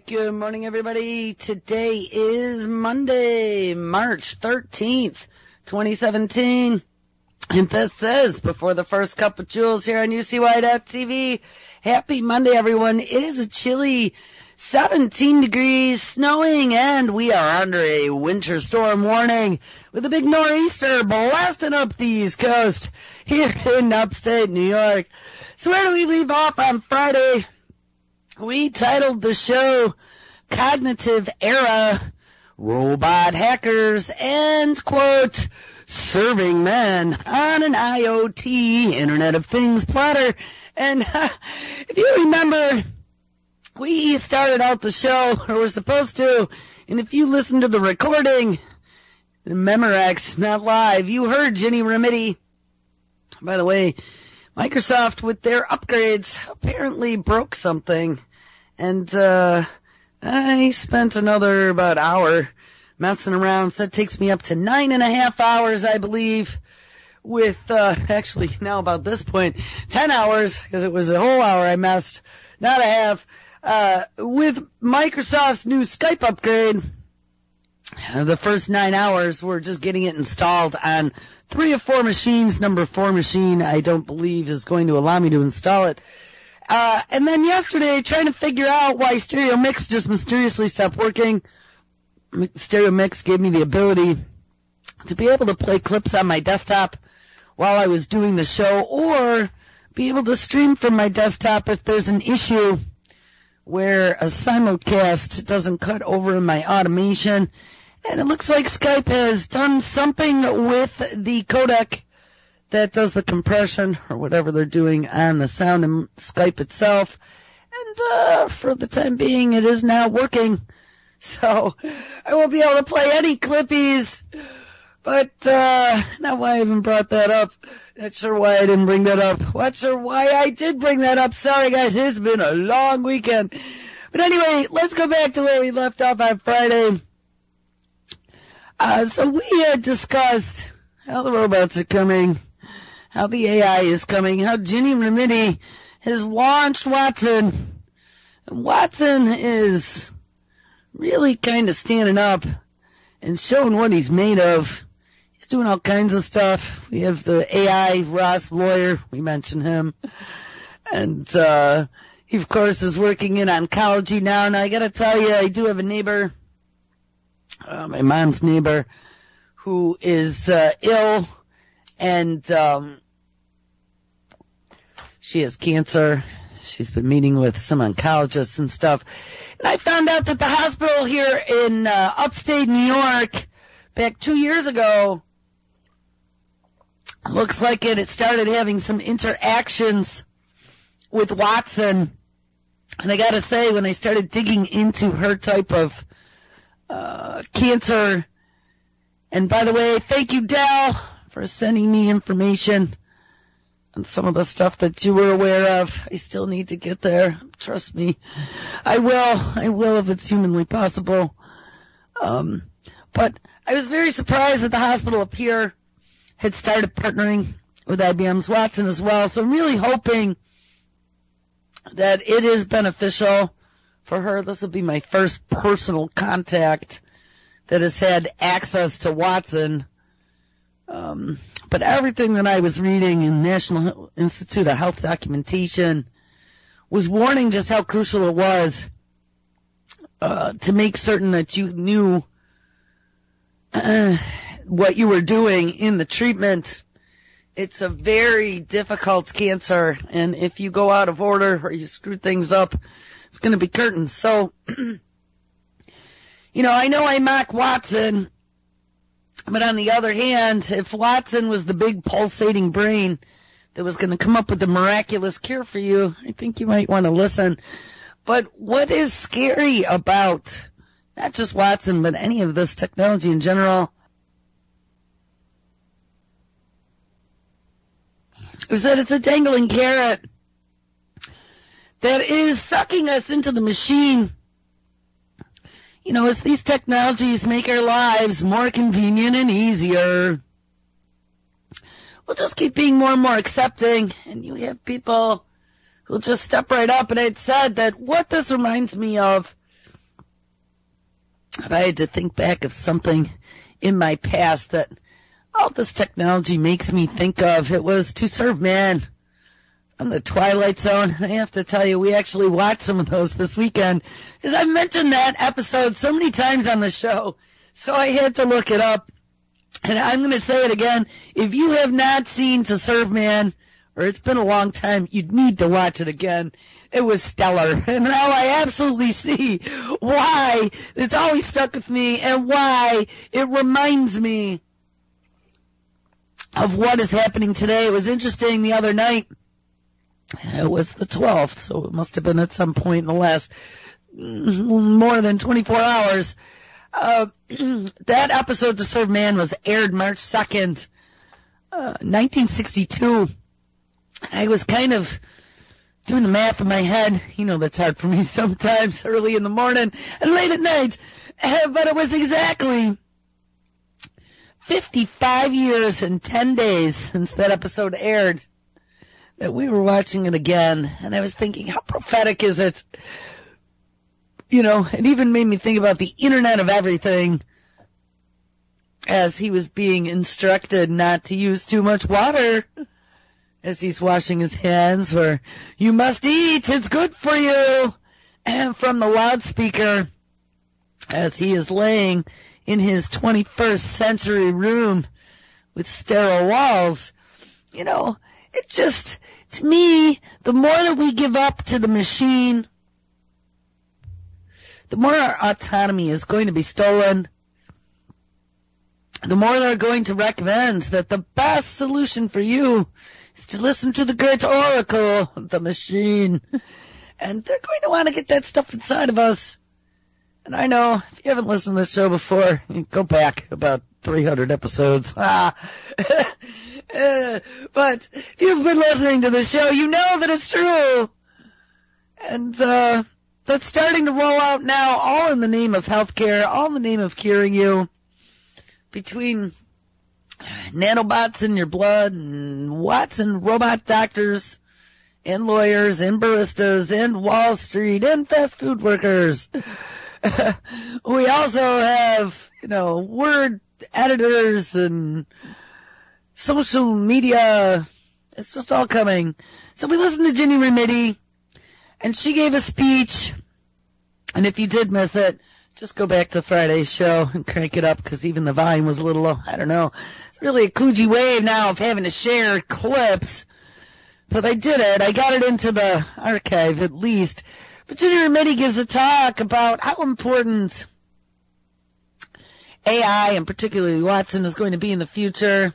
Good morning, everybody. Today is Monday, March 13th, 2017. And this is Before the First Cup of Jules here on UCY.TV. Happy Monday, everyone. It is a chilly 17 degrees, snowing, and we are under a winter storm warning with a big nor'easter blasting up the East Coast here in upstate New York. So where do we leave off on Friday? We titled the show Cognitive Era, Robot Hackers, and, quote, Serving Men on an IoT Internet of Things platter. And if you remember, we started out the show, or we're supposed to, and if you listen to the recording, the Memorex, not live, you heard Ginny Remedy. By the way, Microsoft, with their upgrades, apparently broke something. And I spent another about hour messing around, so it takes me up to 9.5 hours, I believe, with, actually, now about this point, 10 hours, because it was a whole hour I messed, not a half, with Microsoft's new Skype upgrade. The first 9 hours were just getting it installed on 3 of 4 machines. Number 4 machine, I don't believe, is going to allow me to install it. And then yesterday, trying to figure out why Stereo Mix just mysteriously stopped working. Stereo Mix gave me the ability to be able to play clips on my desktop while I was doing the show, or be able to stream from my desktop if there's an issue where a simulcast doesn't cut over in my automation. And it looks like Skype has done something with the codec that does the compression or whatever they're doing on the sound in Skype itself. And for the time being, it is now working. So I won't be able to play any clippies. But not why I even brought that up. Not sure why I didn't bring that up. Not sure why I did bring that up. Sorry, guys. It's been a long weekend. But anyway, let's go back to where we left off on Friday. So we had discussed how the robots are coming, how the AI is coming, how Ginny Remedy has launched Watson. And Watson is really kind of standing up and showing what he's made of. He's doing all kinds of stuff. We have the AI Ross lawyer. We mentioned him. And he, of course, is working in oncology now. And I got to tell you, I do have a neighbor, my mom's neighbor, who is ill. And she has cancer. She's been meeting with some oncologists and stuff. And I found out that the hospital here in upstate New York, back 2 years ago, looks like it started having some interactions with Watson. And I got to say, when I started digging into her type of cancer, and by the way, thank you, Dell, for sending me information on some of the stuff that you were aware of. I still need to get there. Trust me. I will if it's humanly possible. But I was very surprised that the hospital up here had started partnering with IBM's Watson as well. So I'm really hoping that it is beneficial for her. This will be my first personal contact that has had access to Watson. But everything that I was reading in National Institute of Health documentation was warning just how crucial it was to make certain that you knew what you were doing in the treatment. It's a very difficult cancer, and if you go out of order or you screw things up, it's going to be curtains. So, I know I mock Watson, but on the other hand, if Watson was the big pulsating brain that was going to come up with the miraculous cure for you, I think you might want to listen. But what is scary about not just Watson, but any of this technology in general, is that it's a dangling carrot that is sucking us into the machine. As these technologies make our lives more convenient and easier, we'll just keep being more and more accepting, and you have people who'll just step right up. And it said that what this reminds me of if I had to think back of something in my past that all this technology makes me think of, it was To Serve Man on the Twilight Zone. And I have to tell you, we actually watched some of those this weekend because I've mentioned that episode so many times on the show. So I had to look it up. And I'm going to say it again. If you have not seen To Serve Man, or it's been a long time, you need to watch it again. It was stellar. And now I absolutely see why it's always stuck with me and why it reminds me of what is happening today. It was interesting the other night. It was the 12th, so it must have been at some point in the last more than 24 hours. That episode, To Serve Man, was aired March 2nd, 1962. I was kind of doing the math in my head. You know, that's hard for me sometimes, early in the morning and late at night. But it was exactly 55 years and 10 days since that episode aired that we were watching it again. And I was thinking, how prophetic is it? You know, it even made me think about the Internet of Everything as he was being instructed not to use too much water as he's washing his hands, or you must eat, it's good for you. And from the loudspeaker as he is laying in his 21st century room with sterile walls. You know, it just, to me, the more that we give up to the machine, the more our autonomy is going to be stolen, the more they're going to recommend that the best solution for you is to listen to the great oracle, the machine. And they're going to want to get that stuff inside of us. And I know, if you haven't listened to this show before, go back about 300 episodes. But if you've been listening to the show, you know that it's true. And that's starting to roll out now, all in the name of healthcare, all in the name of curing you. Between nanobots in your blood and Watson robot doctors and lawyers and baristas and Wall Street and fast food workers. We also have, you know, word editors and social media. It's just all coming. So we listened to Ginny Remedy, and she gave a speech. And if you did miss it, just go back to Friday's show and crank it up, because even the volume was a little low. I don't know. It's really a kludgy way now of having to share clips. But I did it. I got it into the archive at least. But Ginny Remedy gives a talk about how important AI, and particularly Watson, is going to be in the future.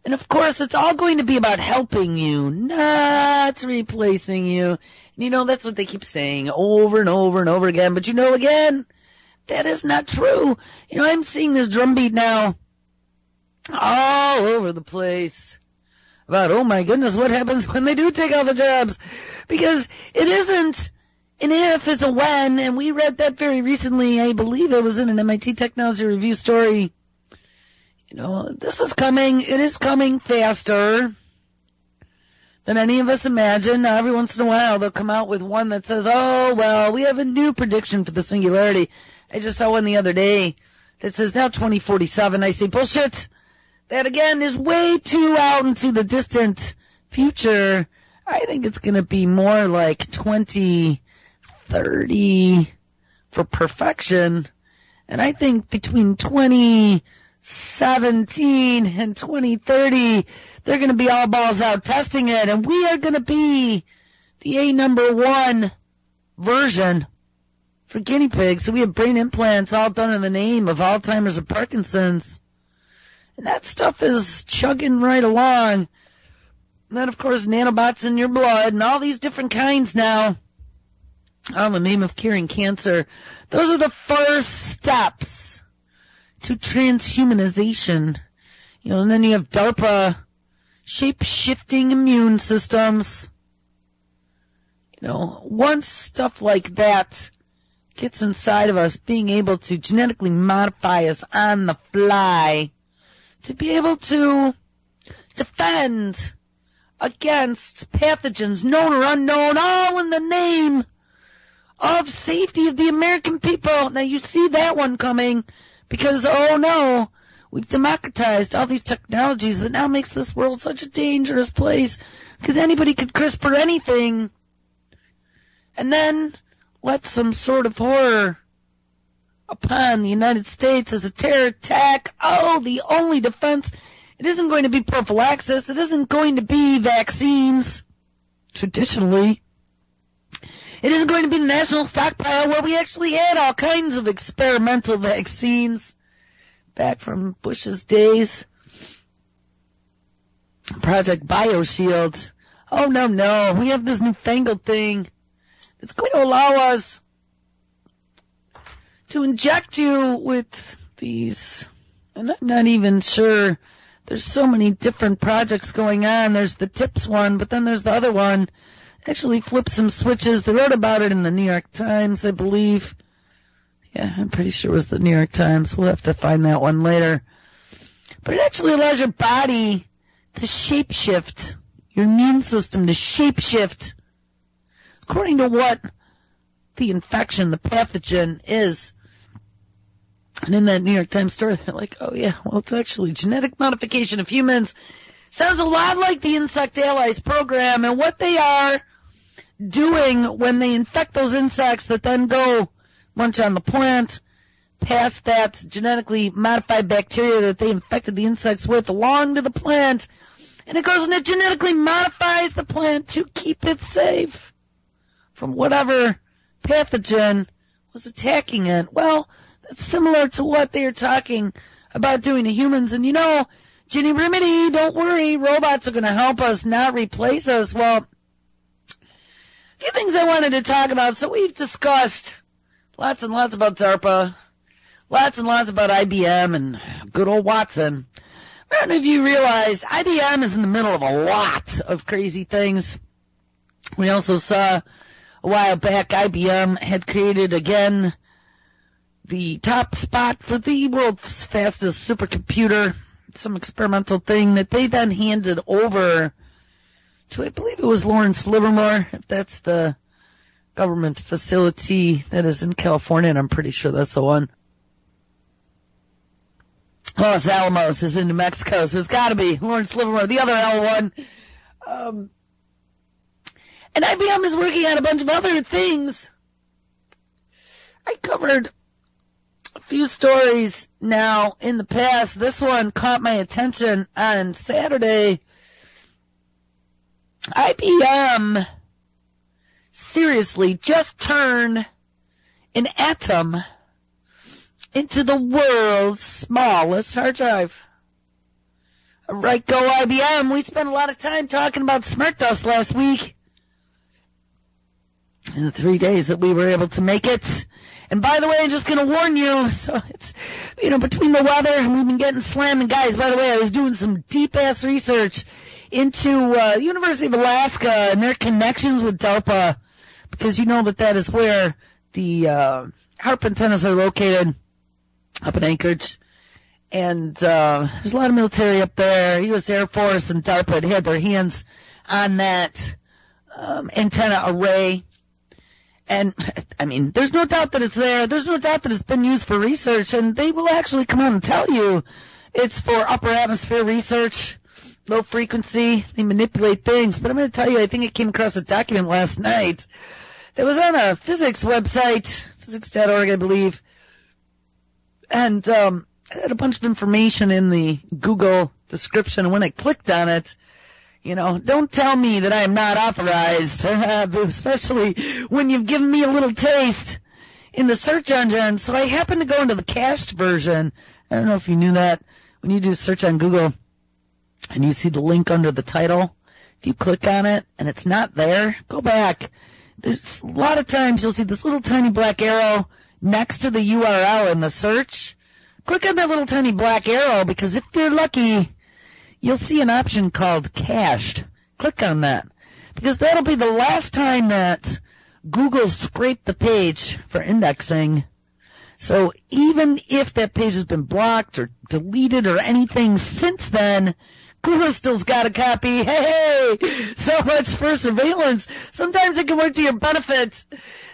And of course, it's all going to be about helping you, not replacing you. And you know, that's what they keep saying over and over and over again. But you know, again, that is not true. You know, I'm seeing this drumbeat now all over the place about, oh my goodness, what happens when they do take all the jobs? Because it isn't an if, it's a when, and we read that very recently. I believe it was in an MIT Technology Review story. You know, this is coming. It is coming faster than any of us imagine. Now, every once in a while, they'll come out with one that says, oh, well, we have a new prediction for the singularity. I just saw one the other day that says now 2047. I say, bullshit. That, again, is way too out into the distant future. I think it's going to be more like 2030 for perfection. And I think between 2017 and 2030, they're going to be all balls out testing it. And we are going to be the A1 version for guinea pigs. So we have brain implants all done in the name of Alzheimer's and Parkinson's. And that stuff is chugging right along. And then, of course, nanobots in your blood and all these different kinds now, all in the name of curing cancer. Those are the first steps to transhumanization. You know, and then you have DARPA, shape-shifting immune systems. You know, once stuff like that gets inside of us, being able to genetically modify us on the fly, to be able to defend against pathogens, known or unknown, all in the name of safety of the American people. Now you see that one coming because, oh no, we've democratized all these technologies that now makes this world such a dangerous place because anybody could CRISPR anything and then let some sort of horror upon the United States as a terror attack. Oh, the only defense, it isn't going to be prophylaxis. It isn't going to be vaccines, traditionally. It isn't going to be the national stockpile where we actually had all kinds of experimental vaccines back from Bush's days. Project BioShield. Oh, no. We have this newfangled thing that's going to allow us to inject you with these. And I'm not even sure. There's so many different projects going on. There's the TIPS one, but then there's the other one. Actually flipped some switches. They wrote about it in the New York Times, I believe. Yeah, I'm pretty sure it was the New York Times. We'll have to find that one later. But it actually allows your body to shapeshift, your immune system to shapeshift according to what the infection, the pathogen is. And in that New York Times story, they're like, oh yeah, well, it's actually genetic modification of humans. Sounds a lot like the Insect Allies program and what they are doing when they infect those insects that then go munch on the plant, pass that genetically modified bacteria that they infected the insects with along to the plant, and it goes and it genetically modifies the plant to keep it safe from whatever pathogen was attacking it. Well, that's similar to what they are talking about doing to humans. And you know, Ginny Remedy, don't worry, robots are going to help us, not replace us. Well, a few things I wanted to talk about. So we've discussed lots and lots about DARPA, lots and lots about IBM and good old Watson. I don't know if you realize IBM is in the middle of a lot of crazy things. We also saw a while back IBM had created again the top spot for the world's fastest supercomputer, some experimental thing that they then handed over to, I believe it was Lawrence Livermore, if that's the government facility that is in California, and I'm pretty sure that's the one. Los Alamos is in New Mexico, so it's got to be Lawrence Livermore, the other L1. And IBM is working on a bunch of other things. I covered a few stories now in the past. This one caught my attention on Saturday. IBM seriously just turned an Atom into the world's smallest hard drive. All right, go IBM. We spent a lot of time talking about Smart Dust last week in the 3 days that we were able to make it. And by the way, I'm just going to warn you, so it's, between the weather and we've been getting slammed. And guys, by the way, I was doing some deep-ass research into University of Alaska and their connections with DARPA, because you know that is where the HARP antennas are located, up in Anchorage. And there's a lot of military up there. U.S. Air Force and DARPA had their hands on that antenna array. And, I mean, there's no doubt that it's there. There's no doubt that it's been used for research. And they will actually come out and tell you it's for upper atmosphere research, low frequency. They manipulate things. But I'm going to tell you, I think I came across a document last night that was on a physics website, physics.org, I believe. And it had a bunch of information in the Google description. And when I clicked on it, don't tell me that I am not authorized, especially when you've given me a little taste in the search engine. So I happened to go into the cached version. I don't know if you knew that. When you do search on Google and you see the link under the title, if you click on it and it's not there, go back. There's a lot of times you'll see this little tiny black arrow next to the URL in the search. Click on that little tiny black arrow, because if you're lucky, you'll see an option called cached. Click on that, because that'll be the last time that Google scraped the page for indexing. So even if that page has been blocked or deleted or anything since then, Google still's got a copy. Hey, so much for surveillance. Sometimes it can work to your benefit.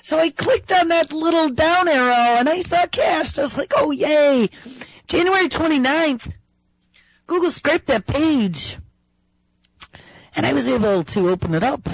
So I clicked on that little down arrow and I saw cached. I was like, oh yay. January 29th, Google scraped that page and I was able to open it up.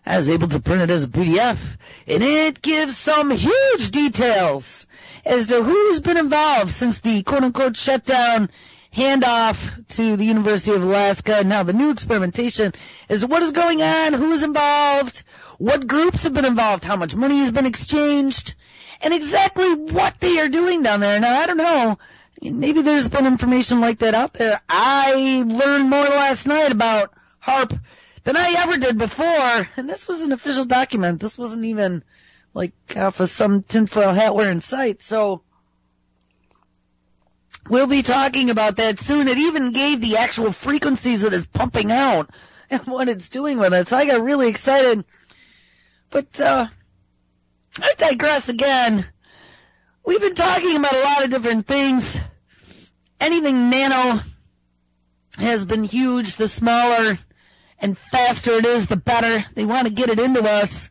I was able to print it as a PDF, and it gives some huge details as to who's been involved since the quote-unquote shutdown handoff to the University of Alaska. Now the new experimentation is what is going on, who is involved, what groups have been involved, how much money has been exchanged, and exactly what they are doing down there. Now, I don't know. Maybe there's been information like that out there. I learned more last night about HAARP than I ever did before, and this was an official document. This wasn't even like off of some tinfoil hat wearing site, so we'll be talking about that soon. It even gave the actual frequencies that it's pumping out and what it's doing with it, so I got really excited. But I digress again. We've been talking about a lot of different things. Anything nano has been huge. The smaller and faster it is, the better. They want to get it into us.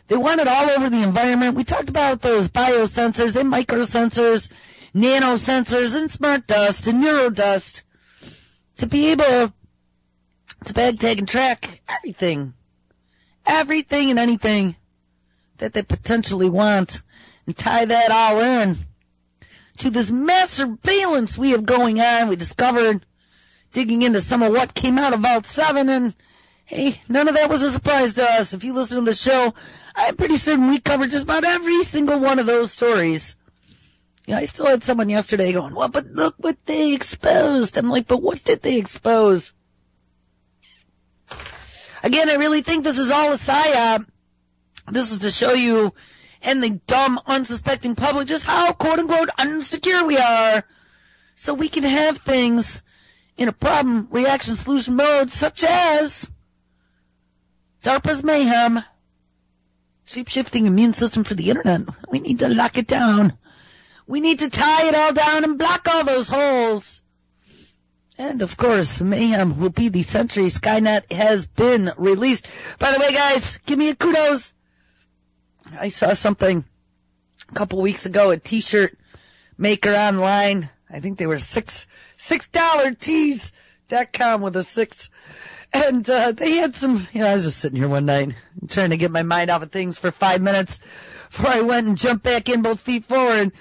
They want it all over the environment. We talked about those biosensors and microsensors, nanosensors, and smart dust and neurodust to be able to bag, tag, and track everything and anything that they potentially want and tie that all in to this mass surveillance we have going on. We discovered digging into some of what came out of Vault 7, and hey, none of that was a surprise to us. If you listen to the show, I'm pretty certain we covered just about every single one of those stories. You know, I still had someone yesterday going, well, but look what they exposed. I'm like, but what did they expose? Again, I really think this is all a psyop. This is to show you and the dumb, unsuspecting public just how, quote-unquote, unsecure we are, so we can have things in a problem reaction solution mode, such as DARPA's mayhem, shape-shifting immune system for the internet. We need to lock it down. We need to tie it all down and block all those holes. And, of course, mayhem will be the century. Skynet has been released. By the way, guys, give me a kudos. I saw something a couple weeks ago, a T-shirt maker online. I think they were $6tees.com with a 6. And they had some, I was just sitting here one night trying to get my mind off of things for 5 minutes before I went and jumped back in, both feet forward.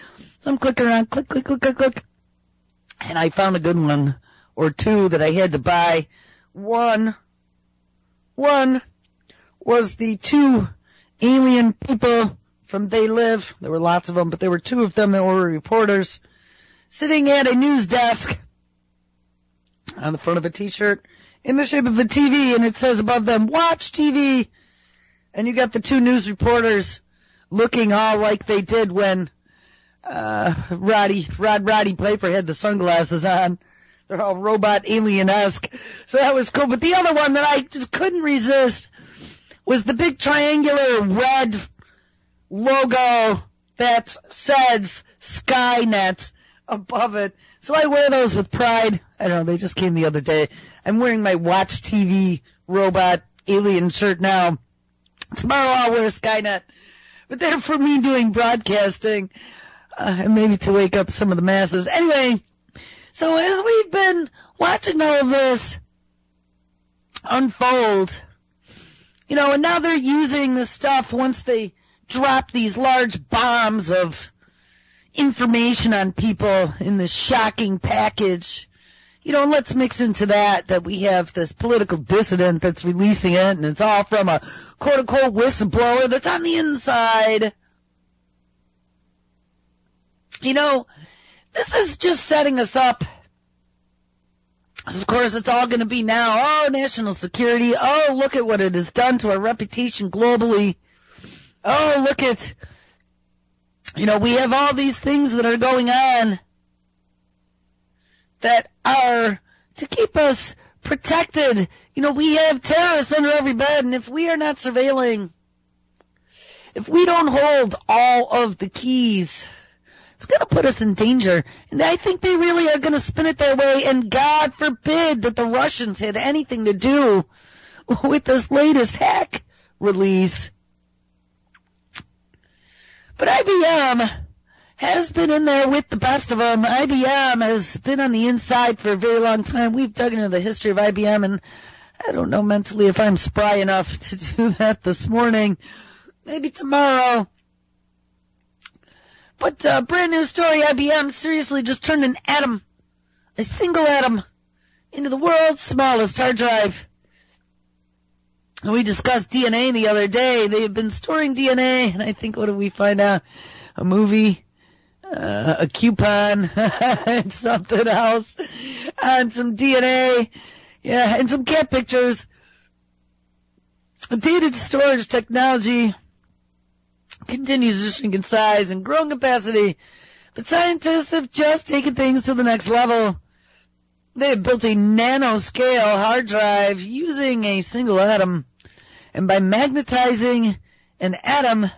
So I'm clicking around, click. And I found a good one or two that I had to buy. One was the 2 alien people from They Live. There were lots of them, but there were 2 of them that were reporters sitting at a news desk on the front of a T-shirt in the shape of a TV, and it says above them, watch TV. And you got the 2 news reporters looking all like they did when Roddy Piper had the sunglasses on. They're all robot alien-esque. So that was cool. But the other one that I just couldn't resist was the big triangular red logo that says Skynet above it. So I wear those with pride. I don't know, they just came the other day. I'm wearing my Watch TV robot alien shirt now. Tomorrow I'll wear Skynet. But they're for me doing broadcasting, and maybe to wake up some of the masses. Anyway, so as we've been watching all of this unfold, and now they're using this stuff once they drop these large bombs of information on people in this shocking package. Let's mix into that we have this political dissident that's releasing it, and it's all from a quote-unquote whistleblower that's on the inside. This is just setting us up. Of course, it's all going to be now, national security. Oh, look at what it has done to our reputation globally. Oh, look at, we have all these things that are going on that are to keep us protected. We have terrorists under every bed, and if we are not surveilling, if we don't hold all of the keys, it's going to put us in danger. And I think they really are going to spin it their way, and God forbid that the Russians had anything to do with this latest hack release. But IBM has been in there with the best of them. IBM has been on the inside for a very long time. We've dug into the history of IBM, and I don't know mentally if I'm spry enough to do that this morning. Maybe tomorrow. But brand new story, IBM seriously just turned an atom, a single atom, into the world's smallest hard drive. And we discussed DNA the other day. They have been storing DNA, and I think, what did we find out? A movie, a coupon, and something else, and some DNA, yeah, and some cat pictures. Data storage technology continues to shrink in size and grow in capacity, but scientists have just taken things to the next level. They have built a nanoscale hard drive using a single atom, and by magnetizing an atom,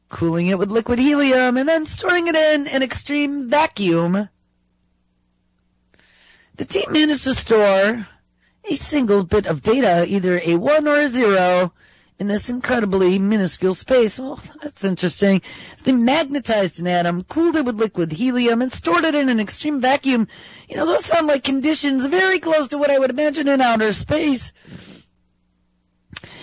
cooling it with liquid helium, and then storing it in an extreme vacuum, the team managed to store a single bit of data, either a 1 or a 0, in this incredibly minuscule space. Well, that's interesting. So they magnetized an atom, cooled it with liquid helium, and stored it in an extreme vacuum. You know, those sound like conditions very close to what I would imagine in outer space.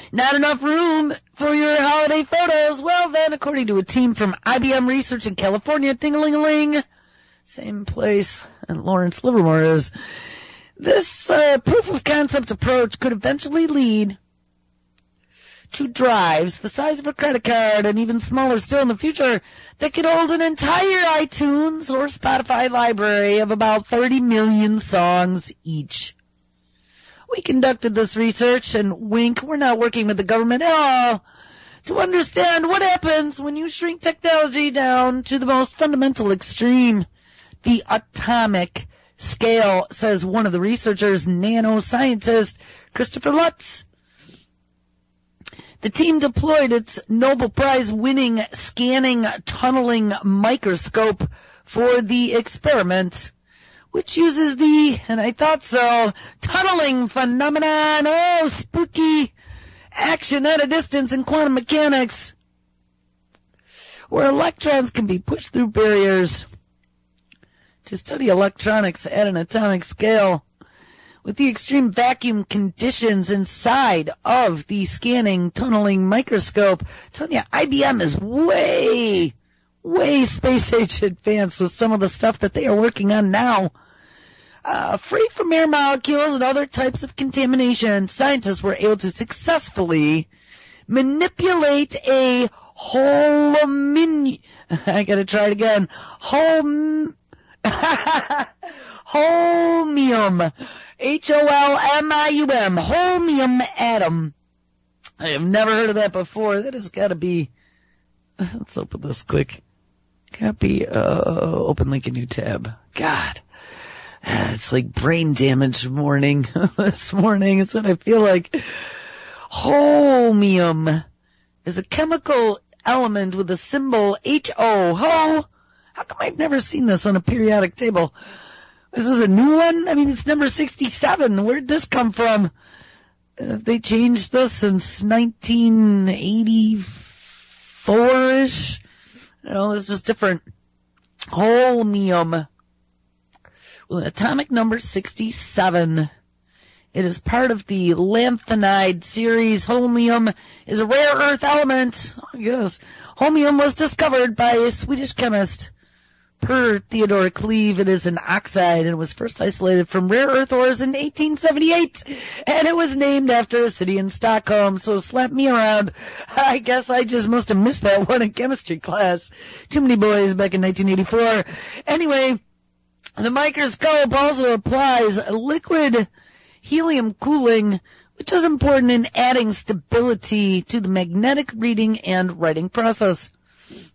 Not enough room for your holiday photos. Well, then, according to a team from IBM Research in California, ting-a-ling-a-ling, same place and Lawrence Livermore is, this proof of concept approach could eventually lead to drives the size of a credit card, and even smaller still in the future, that could hold an entire iTunes or Spotify library of about 30 million songs each. We conducted this research, and wink, we're not working with the government at all, to understand what happens when you shrink technology down to the most fundamental extreme, the atomic scale, says one of the researchers, nanoscientist Christopher Lutz. The team deployed its Nobel Prize-winning scanning tunneling microscope for the experiment, which uses the, and I thought so, tunneling phenomenon, oh, spooky, action at a distance in quantum mechanics, where electrons can be pushed through barriers to study electronics at an atomic scale. With the extreme vacuum conditions inside of the scanning tunneling microscope, I'm telling you, IBM is way space age advanced with some of the stuff that they are working on now. Free from air molecules and other types of contamination, scientists were able to successfully manipulate a holmium, holmium, H-O-L-M-I-U-M, holmium atom. I have never heard of that before. That has got to be, let's open this quick. Copy, open link, a new tab. God, it's like brain damage morning this morning. It's what I feel like. Holmium is a chemical element with the symbol H-O. How come I've never seen this on a periodic table? This is a new one? I mean, it's number 67. Where'd this come from? Have they changed this since 1984-ish? No, this is different. Holmium. With an atomic number 67. It is part of the lanthanide series. Holmium is a rare earth element. I guess. Holmium was discovered by a Swedish chemist. Per Theodore Cleve, it is an oxide, and it was first isolated from rare earth ores in 1878, and it was named after a city in Stockholm, so slap me around. I guess I just must have missed that one in chemistry class. Too many boys back in 1984. Anyway, the microscope also applies liquid helium cooling, which is important in adding stability to the magnetic reading and writing process.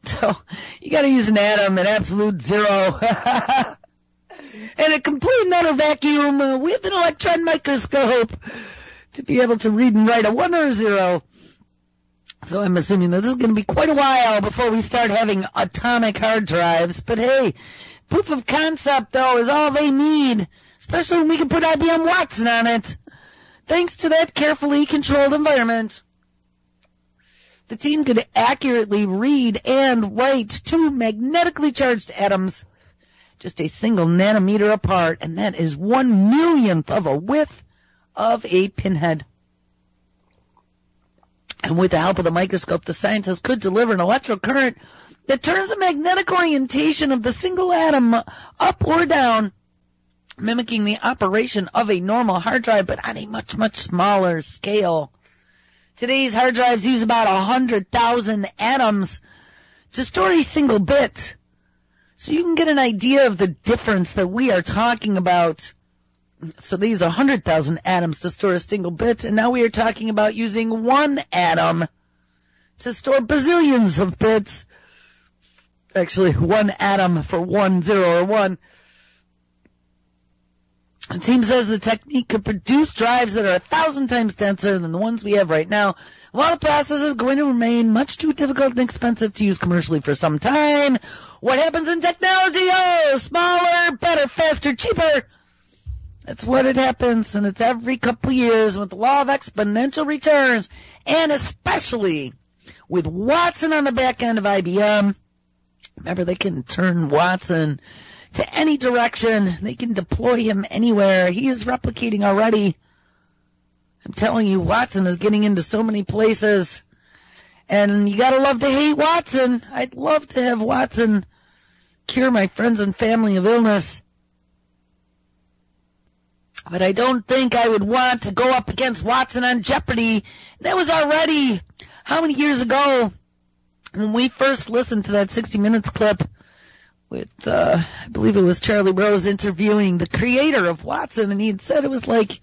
So, you gotta use an atom, an absolute zero. And a complete and utter vacuum with an electron microscope to be able to read and write a 1 or a 0. So I'm assuming that this is gonna be quite a while before we start having atomic hard drives. But hey, proof of concept, though, is all they need, especially when we can put IBM Watson on it. Thanks to that carefully controlled environment. The team could accurately read and write two magnetically charged atoms just a single nanometer apart, and that is 1/1,000,000th of a width of a pinhead. And with the help of the microscope, the scientists could deliver an electric current that turns the magnetic orientation of the single atom up or down, mimicking the operation of a normal hard drive, but on a much, much smaller scale. Today's hard drives use about 100,000 atoms to store a single bit. So you can get an idea of the difference that we are talking about. So they use 100,000 atoms to store a single bit, and now we are talking about using one atom to store bazillions of bits. Actually, one atom for 1, 0, or 1. The team says the technique could produce drives that are 1,000 times denser than the ones we have right now, while the process is going to remain much too difficult and expensive to use commercially for some time. What happens in technology? Oh, smaller, better, faster, cheaper. That's what it happens, and it's every couple of years with the law of exponential returns, and especially with Watson on the back end of IBM. Remember, they can turn Watson to any direction. They can deploy him anywhere. He is replicating already. I'm telling you, Watson is getting into so many places. And you gotta love to hate Watson. I'd love to have Watson cure my friends and family of illness. But I don't think I would want to go up against Watson on Jeopardy. That was already how many years ago when we first listened to that 60 Minutes clip with, I believe it was Charlie Rose interviewing the creator of Watson, and he had said it was like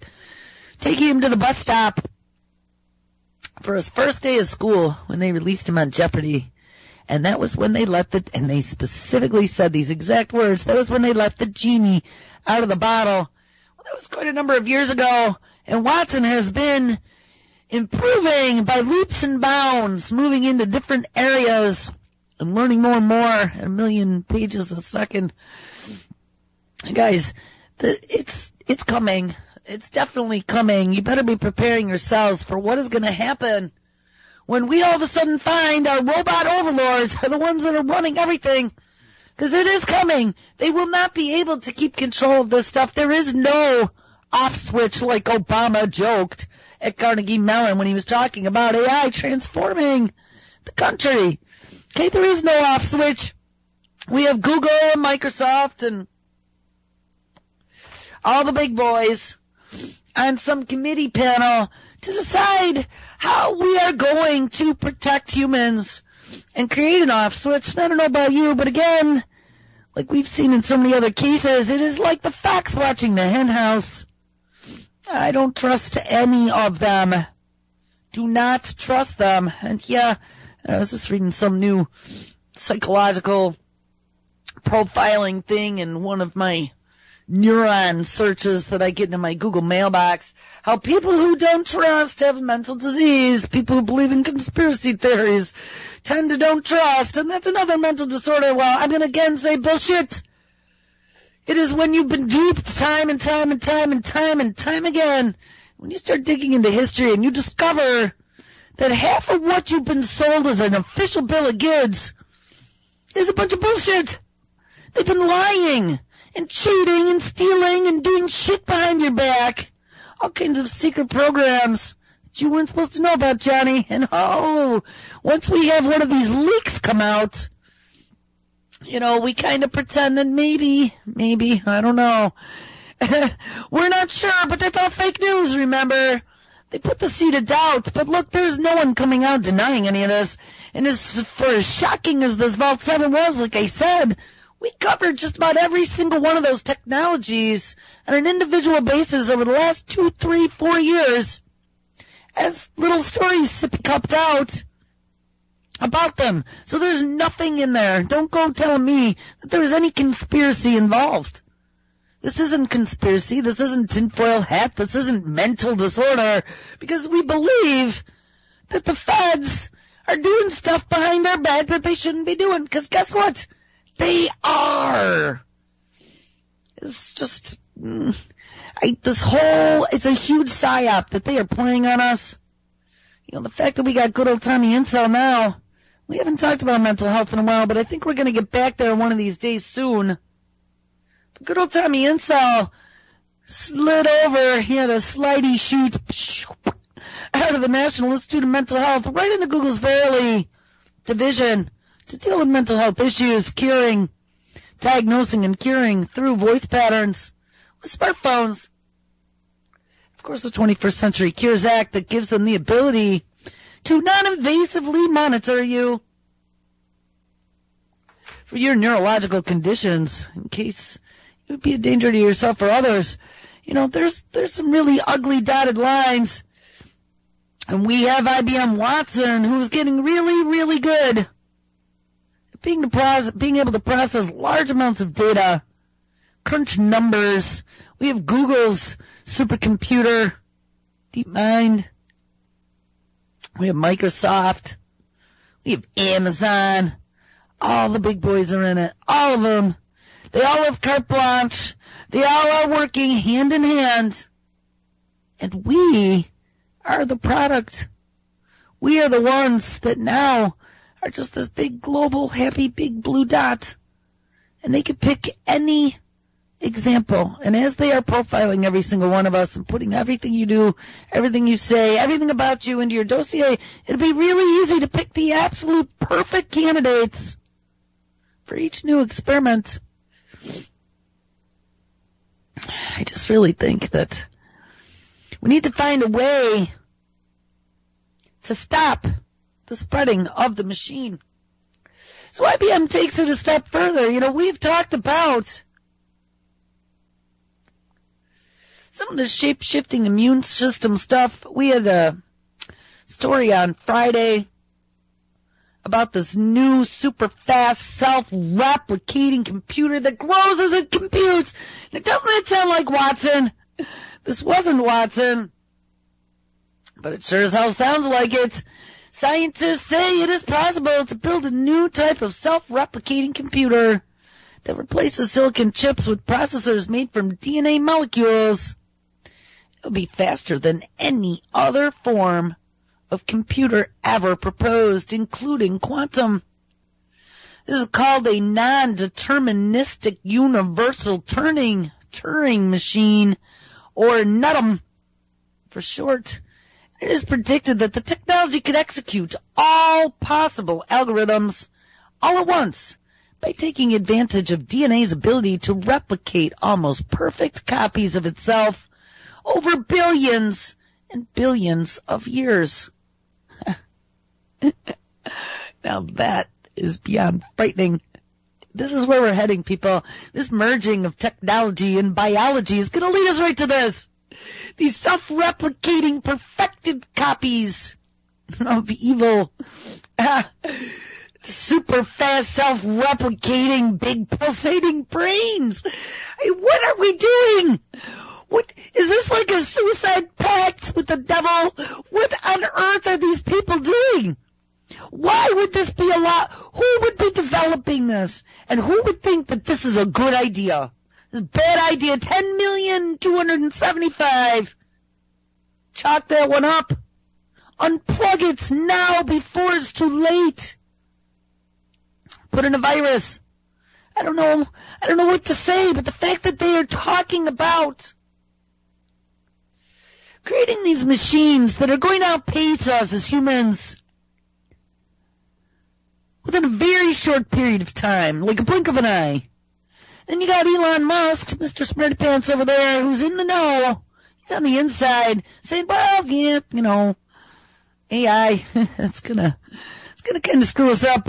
taking him to the bus stop for his first day of school when they released him on Jeopardy. And that was when they and they specifically said these exact words, that was when they let the genie out of the bottle. Well, that was quite a number of years ago, and Watson has been improving by leaps and bounds, moving into different areas and learning more and more at 1 million pages a second. Guys, it's coming. It's definitely coming. You better be preparing yourselves for what is going to happen when we all of a sudden find our robot overlords are the ones that are running everything. Because it is coming. They will not be able to keep control of this stuff. There is no off switch like Obama joked at Carnegie Mellon when he was talking about AI transforming the country. Okay, there is no off switch. We have Google and Microsoft and all the big boys on some committee panel to decide how we are going to protect humans and create an off switch. I don't know about you, but again, like we've seen in so many other cases, it is like the fox watching the hen house. I don't trust any of them. Do not trust them. And yeah, I was just reading some new psychological profiling thing in one of my neuron searches that I get into my Google mailbox. How people who don't trust have a mental disease. People who believe in conspiracy theories tend to don't trust, and that's another mental disorder. Well, I'm going to again say bullshit. It is when you've been duped time and time and time and time and time again. When you start digging into history and you discover that half of what you've been sold as an official bill of goods is a bunch of bullshit. They've been lying and cheating and stealing and doing shit behind your back. All kinds of secret programs that you weren't supposed to know about, Johnny. And once we have one of these leaks come out, we kind of pretend that maybe, I don't know. We're not sure, but that's all fake news, remember? They put the seed of doubt, but look, there's no one coming out denying any of this. And for as shocking as this Vault 7 was, like I said, we covered just about every single one of those technologies on an individual basis over the last 2, 3, 4 years as little stories sippy cupped out about them. So there's nothing in there. Don't go telling me that there's any conspiracy involved. This isn't conspiracy. This isn't tinfoil hat. This isn't mental disorder, because we believe that the feds are doing stuff behind our back that they shouldn't be doing. Because guess what? They are. It's just, it's a huge psyop that they are playing on us. The fact that we got good old Tommy Incel now, we haven't talked about mental health in a while, but I think we're going to get back there one of these days soon. But good old Tommy Incel slid over, he had a slidey chute out of the National Institute of Mental Health right into Google's Verily division to deal with mental health issues, diagnosing and curing through voice patterns with smartphones. Of course, the 21st Century Cures Act that gives them the ability to non-invasively monitor you for your neurological conditions in case you would be a danger to yourself or others. There's some really ugly dotted lines. And we have IBM Watson, who's getting really, really good at being able to process large amounts of data, crunch numbers. We have Google's supercomputer, DeepMind. We have Microsoft. We have Amazon. All the big boys are in it. All of them. They all have carte blanche. They all are working hand in hand. And we are the product. We are the ones that now are just this big global happy big blue dot. And they can pick any example. And as they are profiling every single one of us and putting everything you do, everything you say, everything about you into your dossier, it'll be really easy to pick the absolute perfect candidates for each new experiment. I just really think that we need to find a way to stop the spreading of the machine. So IBM takes it a step further. We've talked about some of the shape-shifting immune system stuff. We had a story on Friday about this new super fast self-replicating computer that grows as it computes. Now, doesn't it sound like Watson? This wasn't Watson, but it sure as hell sounds like it. Scientists say it is possible to build a new type of self-replicating computer that replaces silicon chips with processors made from DNA molecules. It'll be faster than any other form of computer ever proposed, including quantum. This is called a non-deterministic universal Turing machine, or NUTM for short. It is predicted that the technology could execute all possible algorithms all at once by taking advantage of DNA's ability to replicate almost perfect copies of itself over billions and billions of years. Now that is beyond frightening. This is where we're heading, people. This merging of technology and biology is going to lead us right to this. These self-replicating, perfected copies of evil, super fast, self-replicating, big pulsating brains. Hey, what are we doing? What is this, like a suicide pact with the devil? What on earth are these people doing? Why would this be allowed? Who would be developing this? And who would think that this is a good idea? This is a bad idea. 10,275,000. Chalk that one up. Unplug it now before it's too late. Put in a virus. I don't know what to say, but the fact that they are talking about creating these machines that are going to outpace us as humans within a very short period of time, like a blink of an eye. Then you got Elon Musk, Mr. Smarty Pants over there, who's in the know. He's on the inside saying, well, yeah, AI, it's gonna kind of screw us up.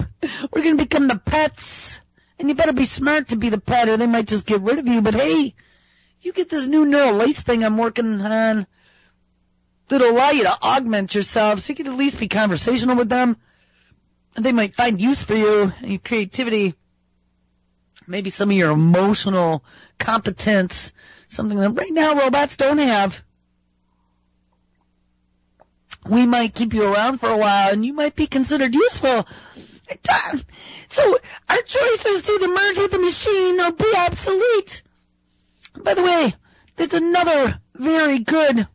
We're gonna become the pets, and you better be smart to be the pet, or they might just get rid of you. But hey, you get this new neural lace thing I'm working on that'll allow you to augment yourself, so you can at least be conversational with them, and they might find use for you and your creativity. Maybe some of your emotional competence, something that right now robots don't have. We might keep you around for a while, and you might be considered useful. So our choice is to either merge with the machine or be obsolete. By the way, there's another very good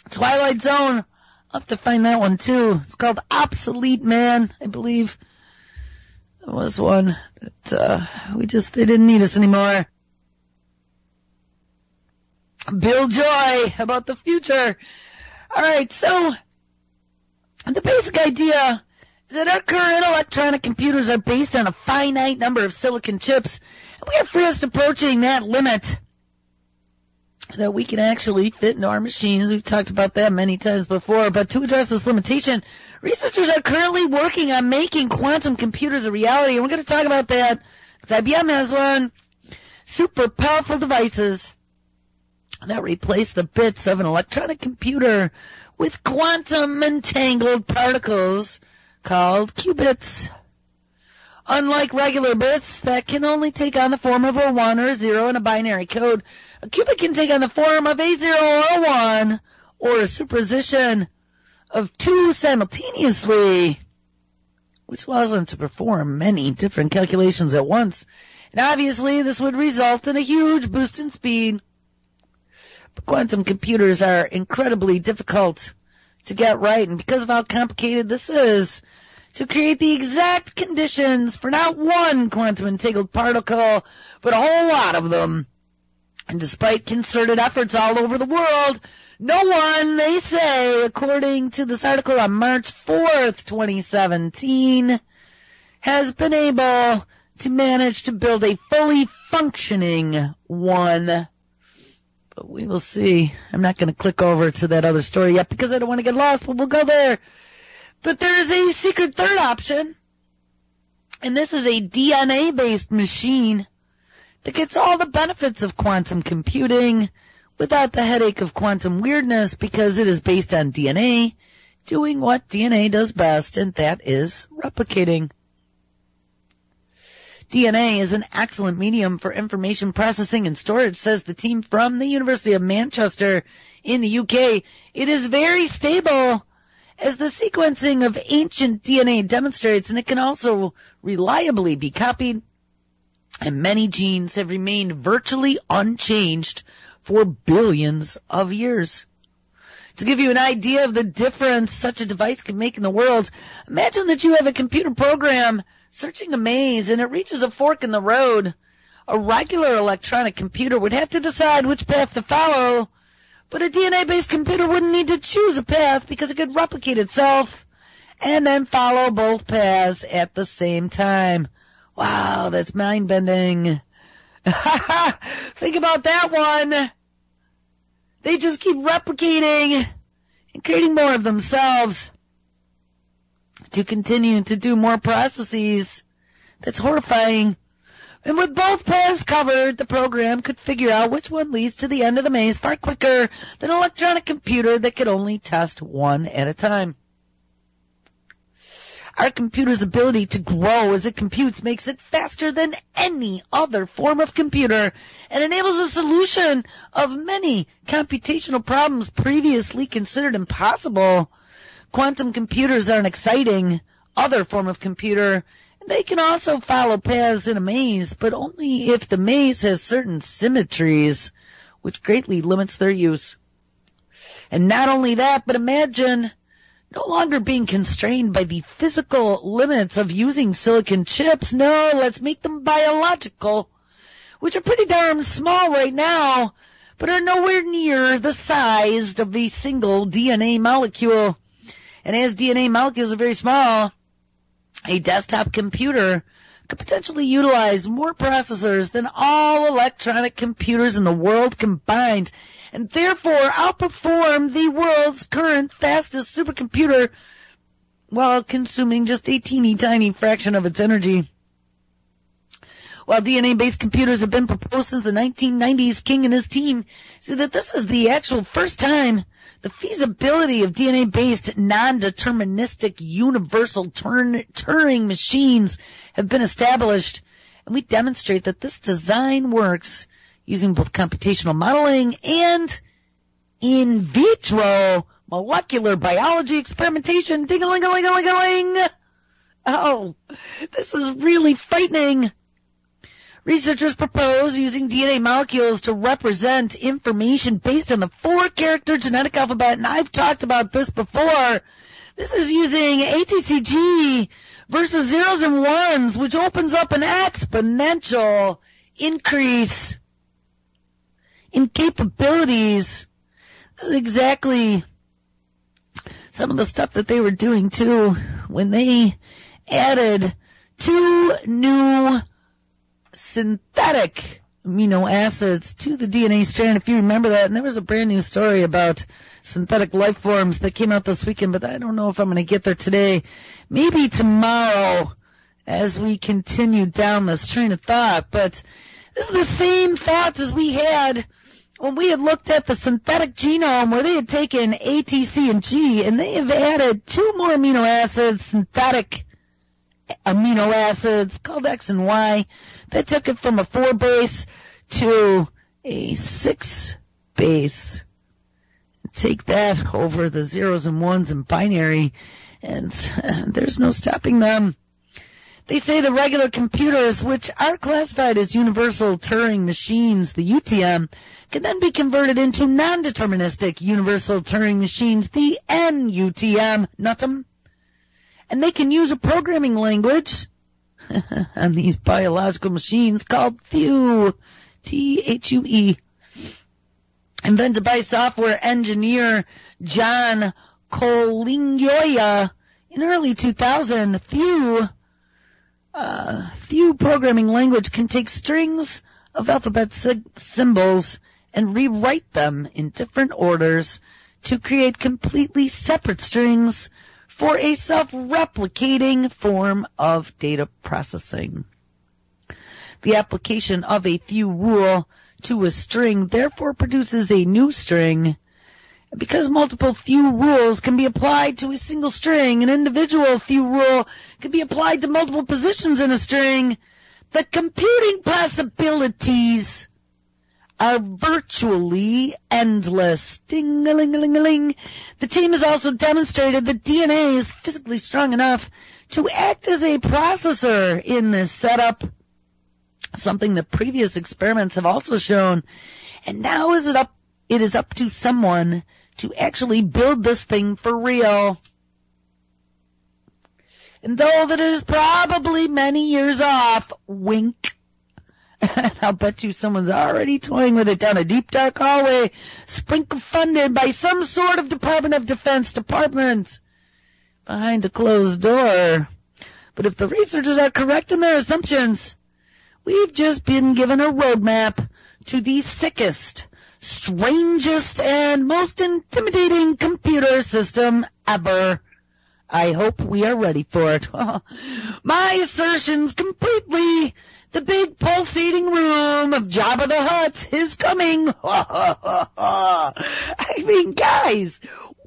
Twilight Zone I'll have to find that one too. It's called Obsolete Man, I believe. That was one that they didn't need us anymore. Bill Joy about the future. All right, so the basic idea is that our current electronic computers are based on a finite number of silicon chips, and we are fast approaching that limit that we can actually fit into our machines. We've talked about that many times before, but to address this limitation, researchers are currently working on making quantum computers a reality, and we're going to talk about that because IBM has one. Super powerful devices that replace the bits of an electronic computer with quantum entangled particles called qubits. Unlike regular bits that can only take on the form of a 1 or a 0 in a binary code, a qubit can take on the form of a 0 or a 1 or a superposition of 2 simultaneously, which allows them to perform many different calculations at once. And obviously this would result in a huge boost in speed. But quantum computers are incredibly difficult to get right, and because of how complicated this is, to create the exact conditions for not one quantum entangled particle, but a whole lot of them. And despite concerted efforts all over the world, no one, they say, according to this article on March 4th, 2017, has been able to manage to build a fully functioning one. But we will see. I'm not going to click over to that other story yet because I don't want to get lost, but we'll go there. But there is a secret third option, and this is a DNA-based machine that gets all the benefits of quantum computing without the headache of quantum weirdness because it is based on DNA, doing what DNA does best, and that is replicating. DNA is an excellent medium for information processing and storage, says the team from the University of Manchester in the UK. It is very stable, as the sequencing of ancient DNA demonstrates, and it can also reliably be copied, and many genes have remained virtually unchanged for billions of years. To give you an idea of the difference such a device can make in the world, imagine that you have a computer program searching a maze and it reaches a fork in the road. A regular electronic computer would have to decide which path to follow, but a DNA-based computer wouldn't need to choose a path because it could replicate itself and then follow both paths at the same time. Wow, that's mind-bending. Think about that one. They just keep replicating and creating more of themselves to continue to do more processes. That's horrifying. And with both paths covered, the program could figure out which one leads to the end of the maze far quicker than an electronic computer that could only test one at a time. Our computer's ability to grow as it computes makes it faster than any other form of computer and enables a solution of many computational problems previously considered impossible. Quantum computers are an exciting other form of computer, and they can also follow paths in a maze, but only if the maze has certain symmetries, which greatly limits their use. And not only that, but imagine no longer being constrained by the physical limits of using silicon chips. No, let's make them biological, which are pretty darn small right now, but are nowhere near the size of a single DNA molecule. And as DNA molecules are very small, a desktop computer could potentially utilize more processors than all electronic computers in the world combined, and therefore outperform the world's current fastest supercomputer while consuming just a teeny tiny fraction of its energy. While DNA-based computers have been proposed since the 1990s, King and his team say that this is the actual first time the feasibility of DNA-based non-deterministic universal Turing machines have been established, and we demonstrate that this design works using both computational modeling and in vitro molecular biology experimentation. Ding-a-ling-a-ling-a-ling-a-ling. Oh, this is really frightening. Researchers propose using DNA molecules to represent information based on the 4-character genetic alphabet, and I've talked about this before. This is using ATCG versus zeros and ones, which opens up an exponential increase in capabilities. This is exactly some of the stuff that they were doing, too, when they added 2 new synthetic amino acids to the DNA strand, if you remember that. And there was a brand new story about synthetic life forms that came out this weekend, but I don't know if I'm going to get there today. Maybe tomorrow as we continue down this train of thought. But this is the same thoughts as we had when we had looked at the synthetic genome, where they had taken A, T, C, and G, and they have added 2 more amino acids, synthetic amino acids called X and Y. They took it from a 4 base to a 6 base. Take that over the zeros and ones in binary, and there's no stopping them. They say the regular computers, which are classified as universal Turing machines, the UTM, can then be converted into non-deterministic universal Turing machines, the NUTM, NUTM. And they can use a programming language on these biological machines called THUE, T-H-U-E. Invented by software engineer John Colingioia in early 2000, THUE programming language can take strings of alphabet symbols and rewrite them in different orders to create completely separate strings for a self-replicating form of data processing. The application of a THUE rule to a string therefore produces a new string. Because multiple THUE rules can be applied to a single string, an individual THUE rule can be applied to multiple positions in a string. The computing possibilities are virtually endless. Ding-a-ling-a-ling-a-ling. The team has also demonstrated that DNA is physically strong enough to act as a processor in this setup, something that previous experiments have also shown. And now it is up to someone to actually build this thing for real. And though that it is probably many years off, wink, I'll bet you someone's already toying with it down a deep, dark hallway, sprinkle funded by some sort of Department of Defense department behind a closed door. But if the researchers are correct in their assumptions, we've just been given a roadmap to the sickest, strangest, and most intimidating computer system ever. I hope we are ready for it. My assertions completely. The big pulsating room of Jabba the Hutt is coming. I mean, guys,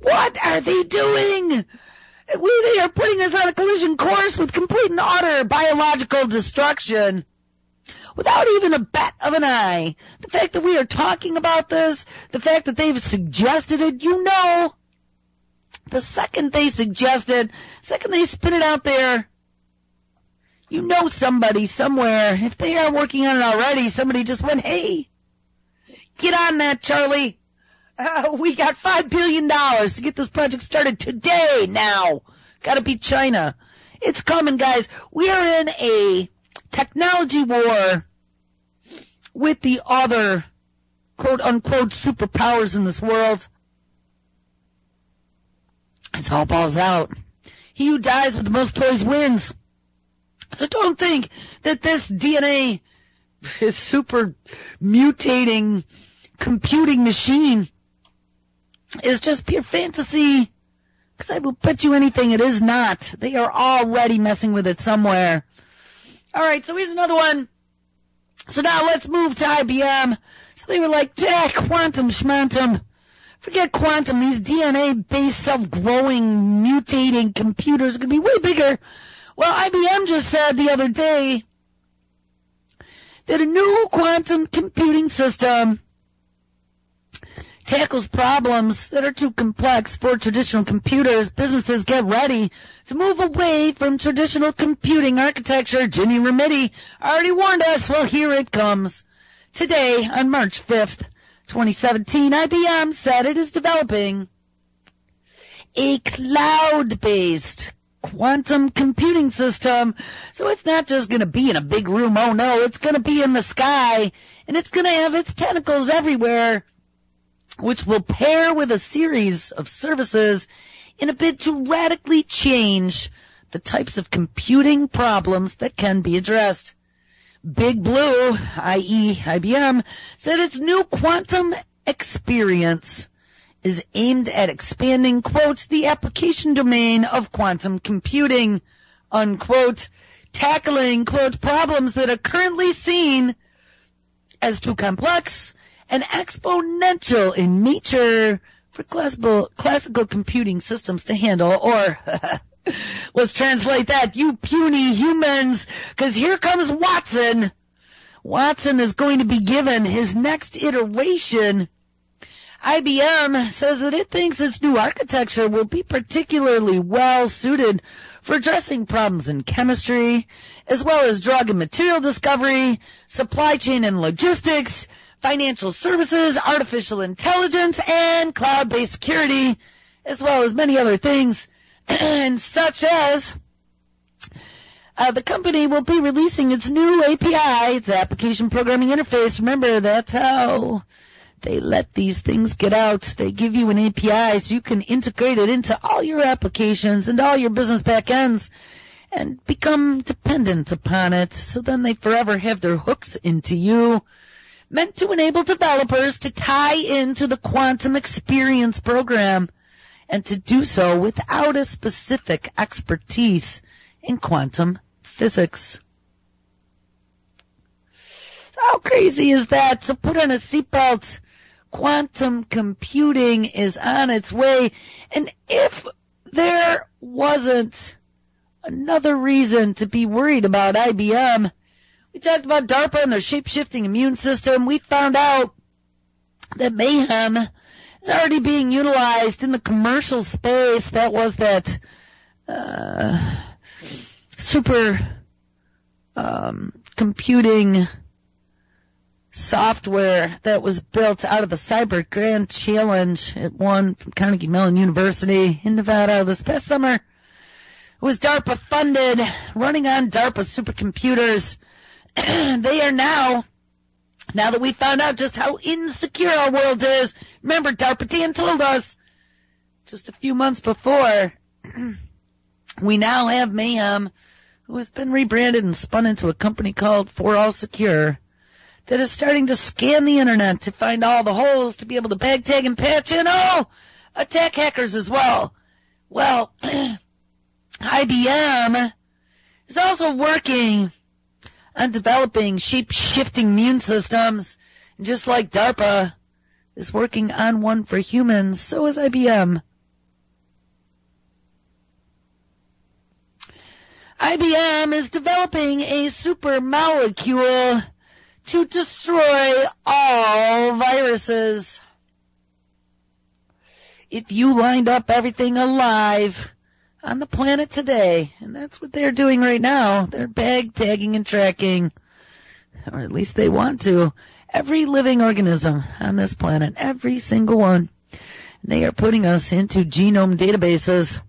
what are they doing? They are putting us on a collision course with complete and utter biological destruction without even a bat of an eye. The fact that we are talking about this, the fact that they've suggested it, the second they suggest it, second they spit it out there, somebody somewhere, if they are working on it already, somebody just went, hey, get on that, Charlie. We got $5 billion to get this project started today now. Gotta be China. It's coming, guys. We are in a technology war with the other quote-unquote superpowers in this world. It's all balls out. He who dies with the most toys wins. So don't think that this DNA is super mutating computing machine is just pure fantasy. Because I will bet you anything it is not. They are already messing with it somewhere. Alright, so here's another one. So now let's move to IBM. So they were like, quantum schmantum. Forget quantum. These DNA-based self-growing, mutating computers are going to be way bigger. Well, IBM just said the other day that a new quantum computing system tackles problems that are too complex for traditional computers. Businesses get ready to move away from traditional computing architecture. Ginny Rometty already warned us. Well, here it comes. Today, on March 5th, 2017, IBM said it is developing a cloud-based quantum computing system. So it's not just going to be in a big room. Oh, no, it's going to be in the sky, and it's going to have its tentacles everywhere, which will pair with a series of services in a bid to radically change the types of computing problems that can be addressed. Big Blue, i.e. IBM, said its new quantum experience is aimed at expanding, quote, the application domain of quantum computing, unquote, tackling, quote, problems that are currently seen as too complex and exponential in nature for classical computing systems to handle, or let's translate that, you puny humans, because here comes Watson. Watson is going to be given his next iteration. IBM says that it thinks its new architecture will be particularly well suited for addressing problems in chemistry, as well as drug and material discovery, supply chain and logistics, financial services, artificial intelligence, and cloud-based security, as well as many other things, and such as the company will be releasing its new API, its application programming interface. Remember, that's how they let these things get out. They give you an API so you can integrate it into all your applications and all your business backends and become dependent upon it. So then they forever have their hooks into you, meant to enable developers to tie into the quantum experience program and to do so without a specific expertise in quantum physics. How crazy is that? So put on a seatbelt. Quantum computing is on its way. And if there wasn't another reason to be worried about IBM, we talked about DARPA and their shape-shifting immune system. We found out that Mayhem is already being utilized in the commercial space. That was that super computing software that was built out of the Cyber Grand Challenge. It won from Carnegie Mellon University in Nevada this past summer. It was DARPA funded, running on DARPA supercomputers. They are now that we found out just how insecure our world is, remember DARPA Dan told us just a few months before, we now have Mayhem, who has been rebranded and spun into a company called For All Secure, that is starting to scan the internet to find all the holes to be able to bag, tag, and patch in, attack hackers as well. Well, IBM is also working on developing shape-shifting immune systems. And just like DARPA is working on one for humans, so is IBM. IBM is developing a super molecule to destroy all viruses. If you lined up everything alive on the planet today, and that's what they're doing right now, they're bag tagging and tracking, or at least they want to, every living organism on this planet, every single one. They are putting us into genome databases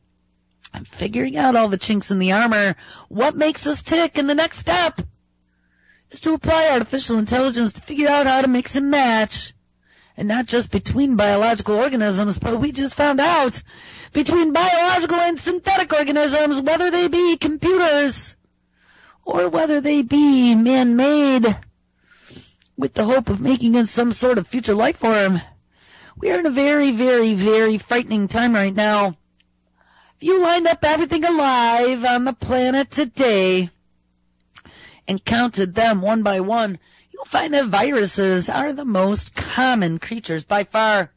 and figuring out all the chinks in the armor, what makes us tick, and the next step is to apply artificial intelligence to figure out how to mix and match, and not just between biological organisms, but we just found out between biological and synthetic organisms, whether they be computers or whether they be man-made with the hope of making it some sort of future life form. We are in a very, very, very frightening time right now. If you lined up everything alive on the planet today and counted them one by one, you'll find that viruses are the most common creatures by far.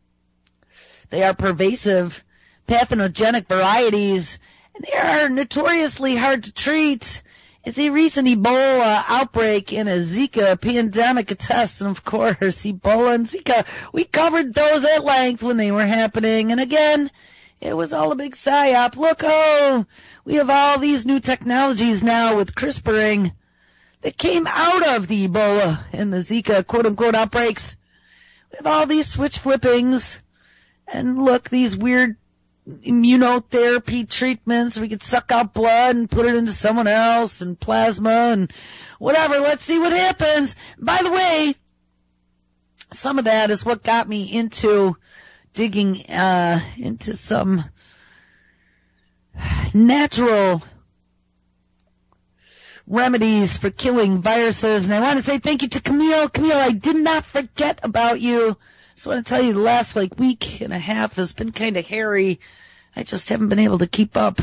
They are pervasive, pathogenic varieties, and they are notoriously hard to treat. As a recent Ebola outbreak and a Zika pandemic attests, and of course, Ebola and Zika, we covered those at length when they were happening. And again, it was all a big psyop. Look, we have all these new technologies now with CRISPRing that came out of the Ebola and the Zika quote-unquote outbreaks. We have all these switch flippings, and look, these weird immunotherapy treatments. We could suck out blood and put it into someone else, and plasma and whatever. Let's see what happens. By the way, some of that is what got me into digging into some natural remedies for killing viruses. And I want to say thank you to Camille. Camille, I did not forget about you. So I want to tell you the last week and a half has been kind of hairy. I just haven't been able to keep up.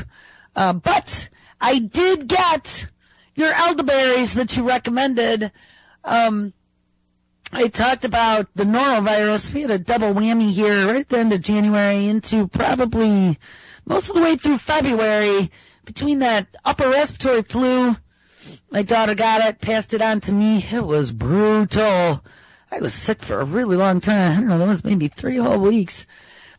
But I did get your elderberries that you recommended. I talked about the norovirus. We had a double whammy here right at the end of January into probably most of the way through February. Between that upper respiratory flu, my daughter got it, passed it on to me. It was brutal. I was sick for a really long time. I don't know, that was maybe 3 whole weeks.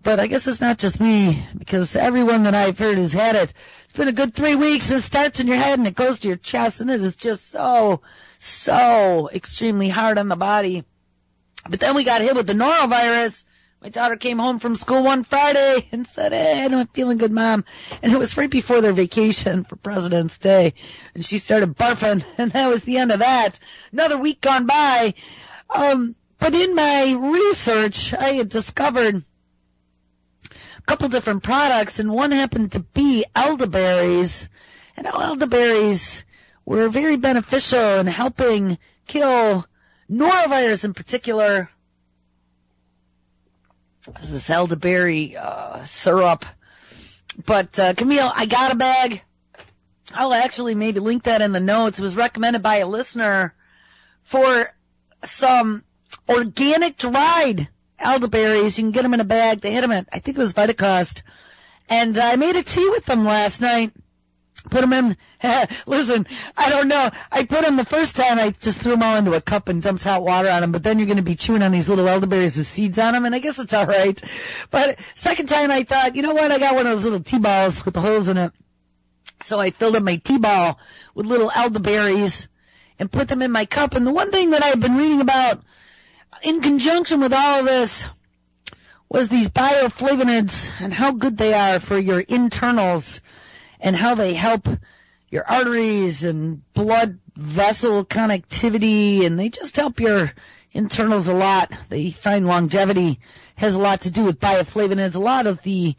But I guess it's not just me, because everyone that I've heard has had it. It's been a good 3 weeks. It starts in your head and it goes to your chest, and it is just so extremely hard on the body. But then we got hit with the norovirus. My daughter came home from school one Friday and said, "Hey, I'm not feeling good, Mom." And it was right before their vacation for President's Day. And she started barfing, and that was the end of that. Another week gone by. But in my research, I had discovered a couple different products, and one happened to be elderberries. And how elderberries were very beneficial in helping kill norovirus in particular. There's this elderberry syrup. But Camille, I got a bag. I'll actually maybe link that in the notes. It was recommended by a listener for some organic dried elderberries. You can get them in a bag. They hit them at, I think it was Vitacost. And I made a tea with them last night. Put them in, listen, I don't know. I put them the first time, I just threw them all into a cup and dumped hot water on them, but then you're going to be chewing on these little elderberries with seeds on them, and I guess it's all right. But second time I thought, you know what, I got one of those little tea balls with the holes in it. So I filled up my tea ball with little elderberries and put them in my cup. And the one thing that I've been reading about in conjunction with all of this was these bioflavonoids and how good they are for your internals, and how they help your arteries and blood vessel connectivity, and they just help your internals a lot. They find longevity has a lot to do with bioflavonoids. A lot of the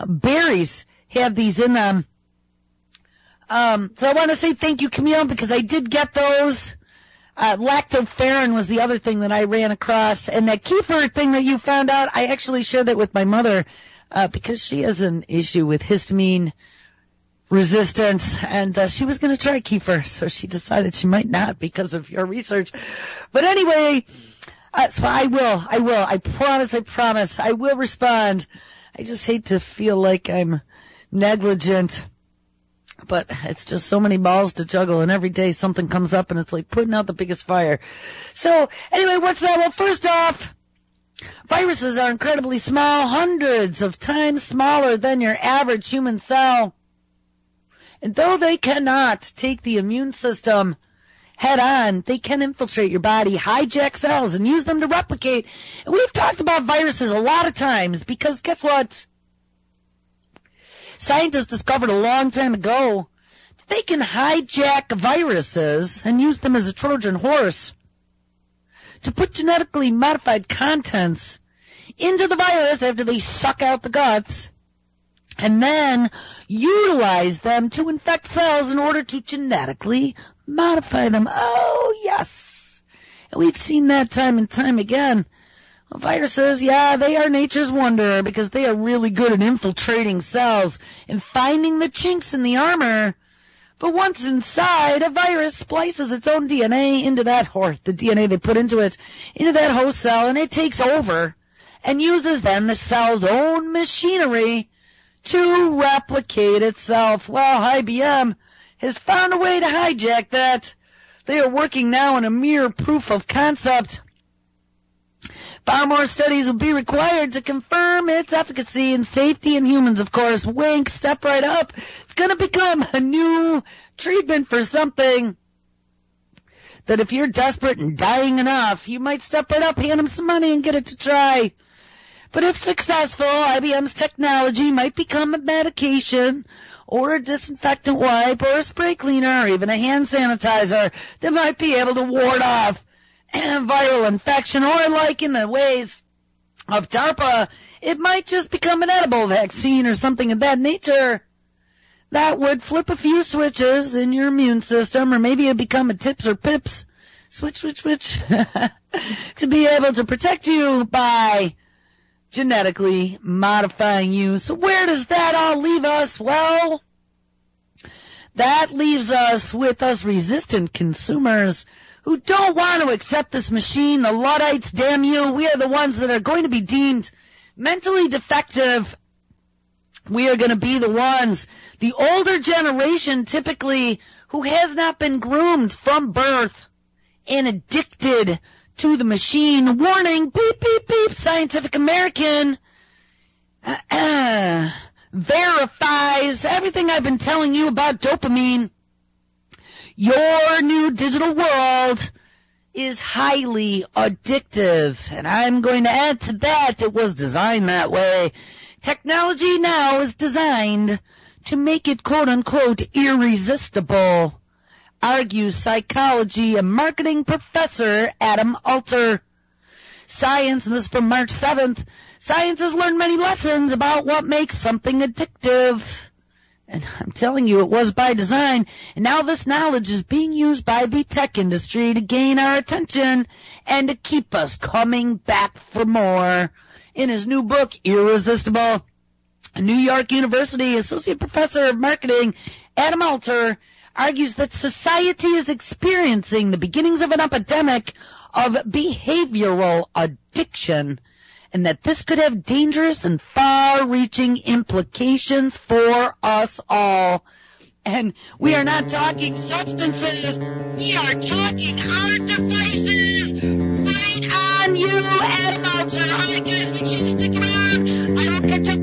berries have these in them. So I want to say thank you, Camille, because I did get those. Lactoferrin was the other thing that I ran across. And that kefir thing that you found out, I actually shared that with my mother because she has an issue with histamine resistance, and she was going to try kefir, so she decided she might not because of your research. But anyway, so I will. I promise. I will respond. I just hate to feel like I'm negligent, but it's just so many balls to juggle, and every day something comes up, and it's like putting out the biggest fire. So anyway, what's that? Well, first off, viruses are incredibly small, hundreds of times smaller than your average human cell. And though they cannot take the immune system head on, they can infiltrate your body, hijack cells, and use them to replicate. And we've talked about viruses a lot of times because guess what? Scientists discovered a long time ago that they can hijack viruses and use them as a Trojan horse to put genetically modified contents into the virus after they suck out the guts, and then utilize them to infect cells in order to genetically modify them. Oh, yes. And we've seen that time and time again. Well, viruses, yeah, they are nature's wonder because they are really good at infiltrating cells and finding the chinks in the armor. But once inside, a virus splices its own DNA into that, or the DNA they put into it, into that host cell, and it takes over and uses then the cell's own machinery to replicate itself. Well, IBM has found a way to hijack that. They are working now on a mere proof of concept. Far more studies will be required to confirm its efficacy and safety in humans, of course. Wink, step right up. It's going to become a new treatment for something that if you're desperate and dying enough, you might step right up, hand them some money, and get it to try. But if successful, IBM's technology might become a medication or a disinfectant wipe or a spray cleaner or even a hand sanitizer that might be able to ward off viral infection, or like in the ways of DARPA, it might just become an edible vaccine or something of that nature that would flip a few switches in your immune system, or maybe it become a tips or pips switch to be able to protect you by genetically modifying you. So where does that all leave us? Well, that leaves us with us resistant consumers who don't want to accept this machine. The Luddites, damn you, we are the ones that are going to be deemed mentally defective. We are going to be the ones, the older generation typically, who has not been groomed from birth and addicted to the machine. Warning, beep, beep, beep, Scientific American verifies everything I've been telling you about dopamine. Your new digital world is highly addictive, and I'm going to add to that, it was designed that way. Technology now is designed to make it quote-unquote irresistible, argues psychology and marketing professor Adam Alter. Science, and this is from March 7th, science has learned many lessons about what makes something addictive. And I'm telling you, it was by design. And now this knowledge is being used by the tech industry to gain our attention and to keep us coming back for more. In his new book, Irresistible, New York University Associate Professor of Marketing Adam Alter argues that society is experiencing the beginnings of an epidemic of behavioral addiction, and that this could have dangerous and far-reaching implications for us all. And we are not talking substances, we are talking hard devices right on you, Adam Alter. All right, guys, make sure you stick around. I will catch up